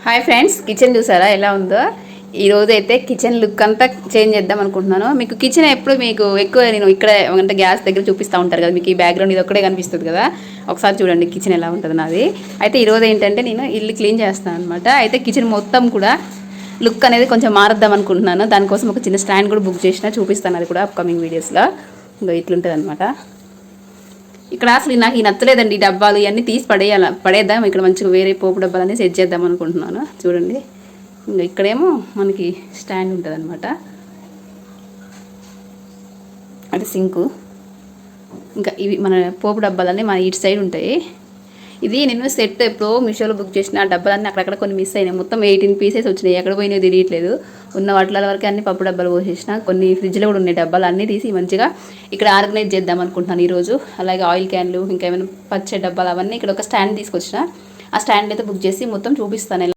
Hi friends, kitchen చూసారా ఎలా ఉందో. ఈరోజు అయితే కిచెన్ లుక్ అంతా చేంజ్ చేద్దాం అనుకుంటున్నాను. మీకు కిచెన్ ఎప్పుడు మీకు ఎక్కువ నేను ఇక్కడ అంటే గ్యాస్ దగ్గర చూపిస్తూ ఉంటారు కదా, మీకు ఈ బ్యాక్గ్రౌండ్ ఇది ఒక్కడే కనిపిస్తుంది కదా. ఒకసారి చూడండి కిచెన్ ఎలా ఉంటుంది నాది. అయితే ఈరోజు ఏంటంటే నేను ఇల్లు క్లీన్ చేస్తాను అనమాట. అయితే కిచెన్ మొత్తం కూడా లుక్ అనేది కొంచెం మారుద్దాం అనుకుంటున్నాను. దానికోసం ఒక చిన్న స్టాండ్ కూడా బుక్ చేసిన, చూపిస్తాను అది కూడా అప్కమింగ్ వీడియోస్లో. ఇంకా ఇట్లుంటుంది అనమాట. ఇక్కడ అసలు నాకు ఈ నచ్చలేదండి. ఈ డబ్బాలు ఇవన్నీ తీసి పడేద్దాం. ఇక్కడ మంచిగా వేరే పోపు డబ్బాలన్నీ సెట్ చేద్దాం అనుకుంటున్నాను. చూడండి, ఇంకా ఇక్కడేమో మనకి స్టాండ్ ఉంటుంది అనమాట. అది సింకు. ఇంకా ఇవి మన పోపు డబ్బాలన్నీ మన ఇటు సైడ్ ఉంటాయి. ఇది నేను సెట్ ఎప్పుడో మీషోలో బుక్ చేసిన డబ్బాలన్నీ అక్కడక్కడ కొన్ని మిస్ అయినాయి. మొత్తం 18 పీసెస్ వచ్చినాయి. ఎక్కడ పోయినాయో తెలియట్లేదు. ఉన్న వాటిల వరకు అన్ని పప్పు డబ్బాలు పోసేసిన. కొన్ని ఫ్రిడ్జ్లో కూడా ఉన్నాయి డబ్బాలు. అన్నీ తీసి మంచిగా ఇక్కడ ఆర్గనైజ్ చేద్దాం అనుకుంటున్నాను ఈరోజు. అలాగే ఆయిల్ క్యాన్లు, ఇంకా ఏమైనా పచ్చడి డబ్బాలు అవన్నీ ఇక్కడ ఒక స్టాండ్ తీసుకొచ్చిన. ఆ స్టాండ్ అయితే బుక్ చేసి మొత్తం చూపిస్తాను.